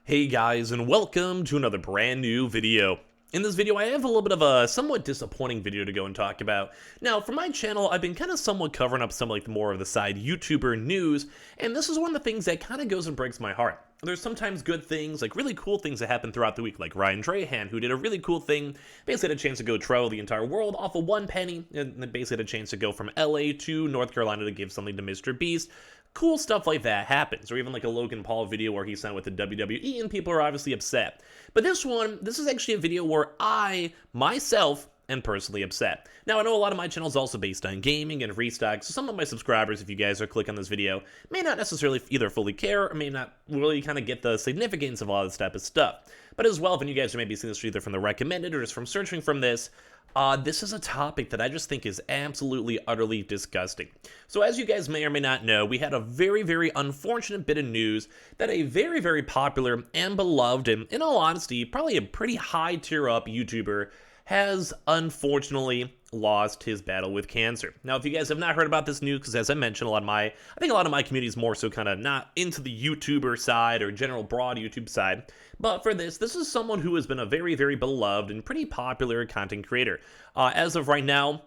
Hey guys, and welcome to another brand new video. In this video, I have a little bit of a somewhat disappointing video to go and talk about. Now, for my channel, I've been kind of somewhat covering up some like more of the side YouTuber news, and this is one of the things that kind of goes and breaks my heart. There's sometimes good things, like really cool things that happen throughout the week, like Ryan Drahan, who did a really cool thing, basically had a chance to go travel the entire world off of one penny, and then basically had a chance to go from LA to North Carolina to give something to Mr. Beast. Cool stuff like that happens, or even like a Logan Paul video where he signed with the WWE and people are obviously upset. But this is actually a video where I, myself, am personally upset. Now, I know a lot of my channel is also based on gaming and restocks, so some of my subscribers, if you guys are clicking on this video, may not necessarily either fully care or may not really kind of get the significance of a lot of this type of stuff. But as well, if you guys are maybe seeing this either from the recommended or just from searching from this is a topic that I just think is absolutely, utterly disgusting. So as you guys may or may not know, we had a very, very unfortunate bit of news that a very, very popular and beloved, and in all honesty, probably a pretty high tier up YouTuber has unfortunately lost his battle with cancer. Now, if you guys have not heard about this news, because as I mentioned, I think a lot of my community is more so kind of not into the YouTuber side or general broad YouTube side, but for this is someone who has been a very, very beloved and pretty popular content creator. As of right now,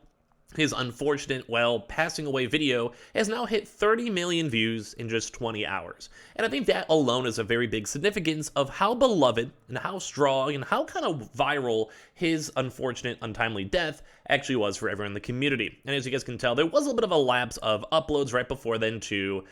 his unfortunate, passing away video has now hit 30 million views in just 20 hours. And I think that alone is a very big significance of how beloved and how strong and how kind of viral his unfortunate, untimely death actually was for everyone in the community. And as you guys can tell, there was a little bit of a lapse of uploads right before then too.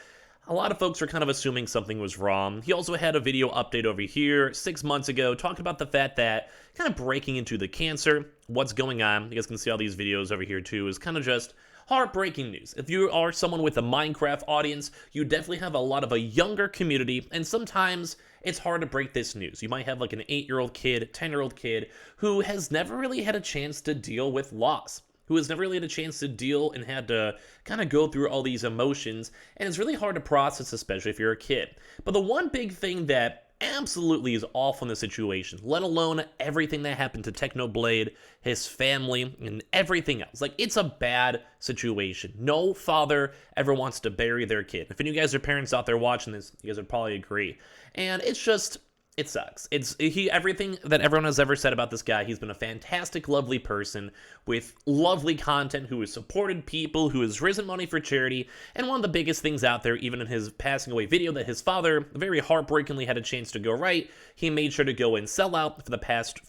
A lot of folks are kind of assuming something was wrong. He also had a video update over here 6 months ago talking about the fact that kind of breaking into the cancer, what's going on. You guys can see all these videos over here too, is kind of just heartbreaking news. If you are someone with a Minecraft audience, you definitely have a lot of a younger community, and sometimes it's hard to break this news. You might have like an 8-year-old kid, 10-year-old kid who has never really had a chance to deal with loss, who has never really had a chance to deal and had to kind of go through all these emotions, and it's really hard to process, especially if you're a kid. But the one big thing that absolutely is off on the situation, let alone everything that happened to Technoblade, his family, and everything else. Like, it's a bad situation. No father ever wants to bury their kid. If any of you guys are parents out there watching this, you guys would probably agree. And it's just, it sucks. Everything that everyone has ever said about this guy, he's been a fantastic, lovely person with lovely content, who has supported people, who has risen money for charity, and one of the biggest things out there, even in his passing away video, that his father very heartbreakingly had a chance to go right. He made sure to go and sell out for the past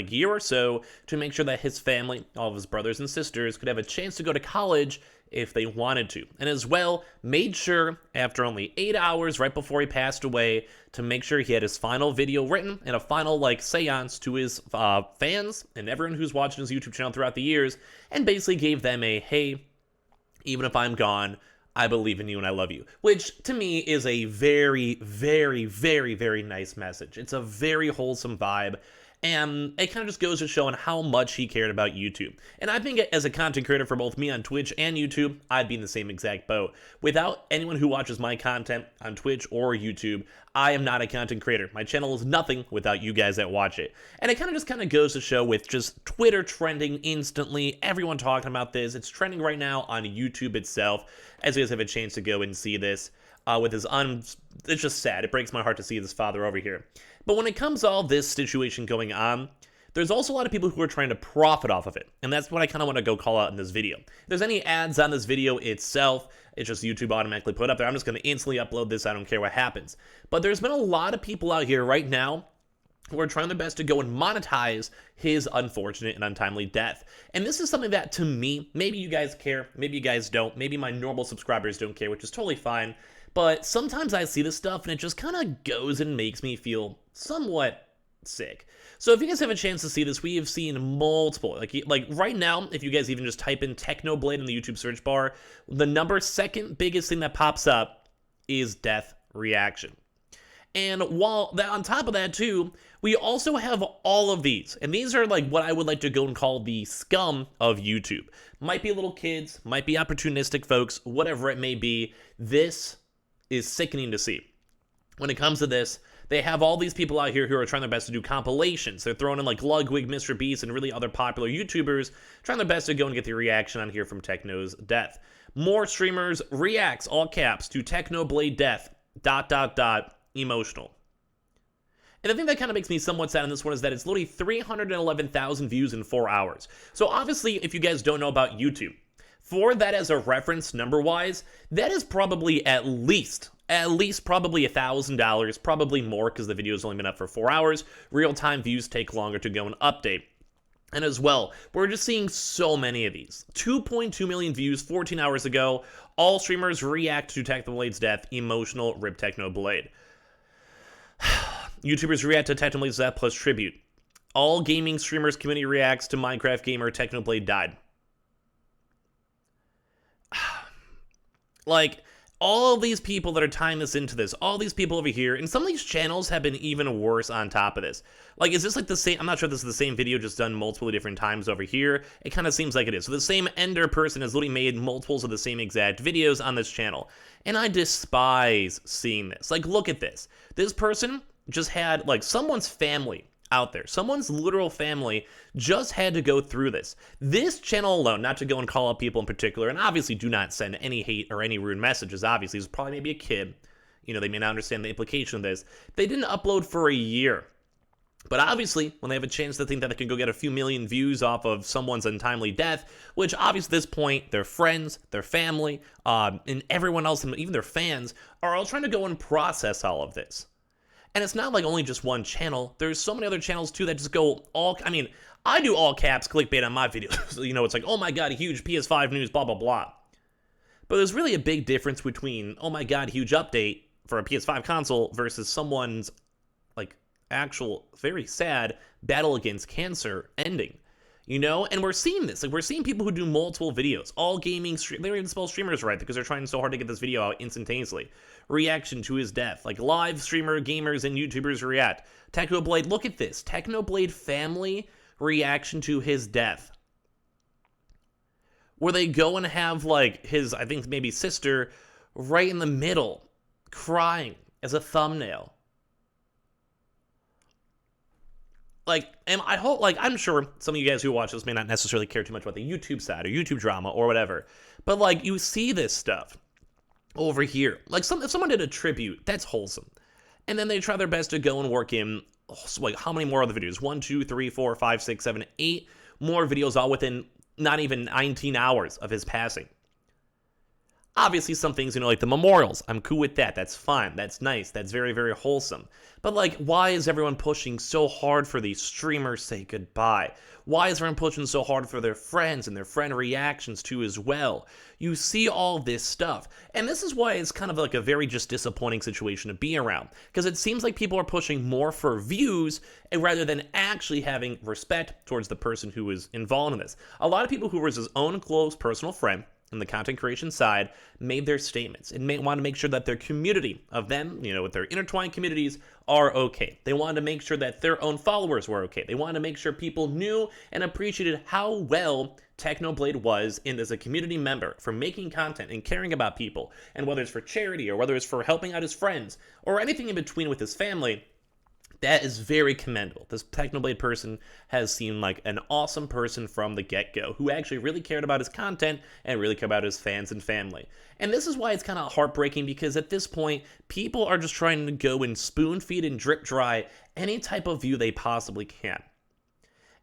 year or so to make sure that his family, all of his brothers and sisters, could have a chance to go to college if they wanted to. And as well, made sure after only 8 hours right before he passed away to make sure he had his final video written and a final seance to his fans and everyone who's watching his YouTube channel throughout the years, and basically gave them a, hey, even if I'm gone, I believe in you and I love you, which to me is a very, very, very, very nice message. It's a very wholesome vibe. And it kind of just goes to showing how much he cared about YouTube. And I think as a content creator for both me on Twitch and YouTube, I'd be in the same exact boat. Without anyone who watches my content on Twitch or YouTube, I am not a content creator. My channel is nothing without you guys that watch it. And it kind of goes to show with just Twitter trending instantly, everyone talking about this. It's trending right now on YouTube itself, as you guys have a chance to go and see this. It's just sad. It breaks my heart to see this father over here. But when it comes to all this situation going on, there's also a lot of people who are trying to profit off of it. And that's what I kind of want to go call out in this video. If there's any ads on this video itself, it's just YouTube automatically put up there. I'm just going to instantly upload this. I don't care what happens. But there's been a lot of people out here right now who are trying their best to go and monetize his unfortunate and untimely death. And this is something that, to me, maybe you guys care, maybe you guys don't, maybe my normal subscribers don't care, which is totally fine. But sometimes I see this stuff and it just kind of goes and makes me feel somewhat sick. So if you guys have a chance to see this, we have seen multiple, like right now, if you guys even just type in Technoblade in the YouTube search bar, the second biggest thing that pops up is death reaction. And while that, on top of that too, we also have all of these. And these are what I would like to go and call the scum of YouTube. Might be little kids, might be opportunistic folks, whatever it may be. This is sickening to see. When it comes to this, they have all these people out here who are trying their best to do compilations. They're throwing in Ludwig, Mr. Beast, and really other popular YouTubers, trying their best to go and get the reaction on here from Techno's death. More streamers reacts, all caps, to Technoblade Death, ... emotional. And the thing that kind of makes me somewhat sad on this one is that it's literally 311,000 views in 4 hours. So obviously, if you guys don't know about YouTube, for that as a reference number-wise, that is probably at least probably $1,000, probably more because the video's only been up for 4 hours. Real-time views take longer to go and update. And as well, we're just seeing so many of these. 2.2 million views 14 hours ago. All streamers react to Technoblade's death. Emotional, rip Technoblade. YouTubers react to Technoblade's death plus tribute. All gaming streamers community reacts to Minecraft gamer Technoblade died. Like, all these people that are tying this into this, all these people over here, and some of these channels have been even worse on top of this. Like, is this like the same? I'm not sure if this is the same video just done multiple different times over here. It kind of seems like it is. So the same Ender person has literally made multiples of the same exact videos on this channel. And I despise seeing this. Like, look at this. This person just had, like, someone's family out there. Someone's literal family just had to go through this. This channel alone, not to go and call out people in particular, and obviously do not send any hate or any rude messages, obviously, it's probably maybe a kid. You know, they may not understand the implication of this. They didn't upload for a year. But obviously, when they have a chance to think that they can go get a few million views off of someone's untimely death, which obviously at this point, their friends, their family, and everyone else, and even their fans, are all trying to go and process all of this. And it's not like only just one channel. There's so many other channels too that just go all, I mean, I do all caps clickbait on my videos. You know, it's like, oh my god, huge PS5 news, blah, blah, blah. But there's really a big difference between, oh my god, huge update for a PS5 console versus someone's, like, actual, very sad battle against cancer ending. You know, and we're seeing this. Like, we're seeing people who do multiple videos, all gaming, they don't even spell streamers right because they're trying so hard to get this video out instantaneously. Reaction to his death, like live streamer, gamers, and YouTubers react. Technoblade, look at this. Technoblade family reaction to his death. Where they go and have, like, his, I think maybe sister, right in the middle, crying as a thumbnail. Like, and I hope, like, I'm sure some of you guys who watch this may not necessarily care too much about the YouTube side or YouTube drama or whatever, but, like, you see this stuff over here. Like, if someone did a tribute, that's wholesome. And then they try their best to go and work in, like, how many more other videos? 1, 2, 3, 4, 5, 6, 7, 8 more videos, all within not even 19 hours of his passing. Obviously, some things, you know, like the memorials, I'm cool with that. That's fine. That's nice. That's very, very wholesome. But, like, why is everyone pushing so hard for these streamers say goodbye? Why is everyone pushing so hard for their friends and their friend reactions too as well? You see all this stuff. And this is why it's kind of like a very just disappointing situation to be around. Because it seems like people are pushing more for views rather than actually having respect towards the person who is involved in this. A lot of people who was his own close personal friend in the content creation side made their statements and want to make sure that their community of them, you know, with their intertwined communities are okay. They wanted to make sure that their own followers were okay. They wanted to make sure people knew and appreciated how well Technoblade was in as a community member for making content and caring about people. And whether it's for charity or whether it's for helping out his friends or anything in between with his family, that is very commendable. This Technoblade person has seemed like an awesome person from the get-go who actually really cared about his content and really cared about his fans and family. And this is why it's kind of heartbreaking because at this point, people are just trying to go and spoon feed and drip dry any type of view they possibly can.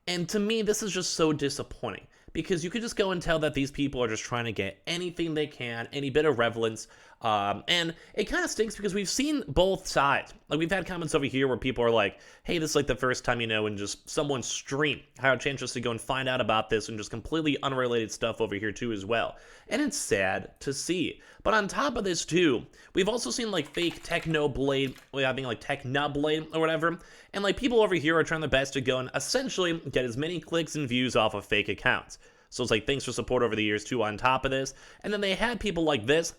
And to me, this is just so disappointing because you could just go and tell that these people are just trying to get anything they can, any bit of relevance. And it kind of stinks because we've seen both sides. Like, we've had comments over here where people are like, hey, this is like the first time, you know, in just someone's stream, had a chance just to go and find out about this and just completely unrelated stuff over here too as well. And it's sad to see. But on top of this too, we've also seen like fake Technoblade, I mean like Technoblade or whatever. And like people over here are trying their best to go and essentially get as many clicks and views off of fake accounts. So it's like, thanks for support over the years too on top of this. And then they had people like this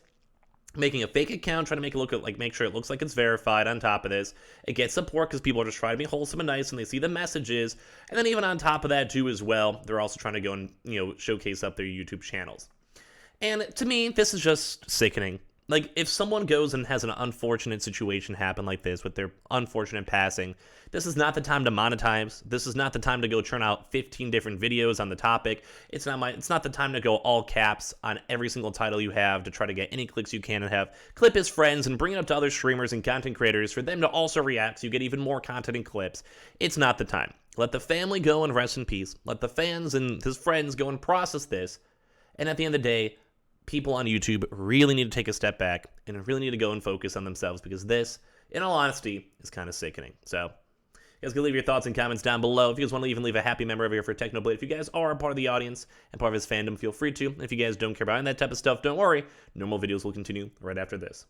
making a fake account, trying to make it look like, make sure it looks like it's verified on top of this. It gets support because people are just trying to be wholesome and nice and they see the messages. And then even on top of that too as well, they're also trying to go and, you know, showcase up their YouTube channels. And to me, this is just sickening. Like, if someone goes and has an unfortunate situation happen like this with their unfortunate passing, this is not the time to monetize. This is not the time to go churn out 15 different videos on the topic. It's not the time to go all caps on every single title you have to try to get any clicks you can and have clip his friends and bring it up to other streamers and content creators for them to also react so you get even more content and clips. It's not the time. Let the family go and rest in peace. Let the fans and his friends go and process this. And at the end of the day, people on YouTube really need to take a step back and really need to go and focus on themselves, because this, in all honesty, is kind of sickening. So, you guys can leave your thoughts and comments down below. If you guys want to even leave a happy member over here for Technoblade, if you guys are a part of the audience and part of his fandom, feel free to. If you guys don't care about that type of stuff, don't worry. Normal videos will continue right after this.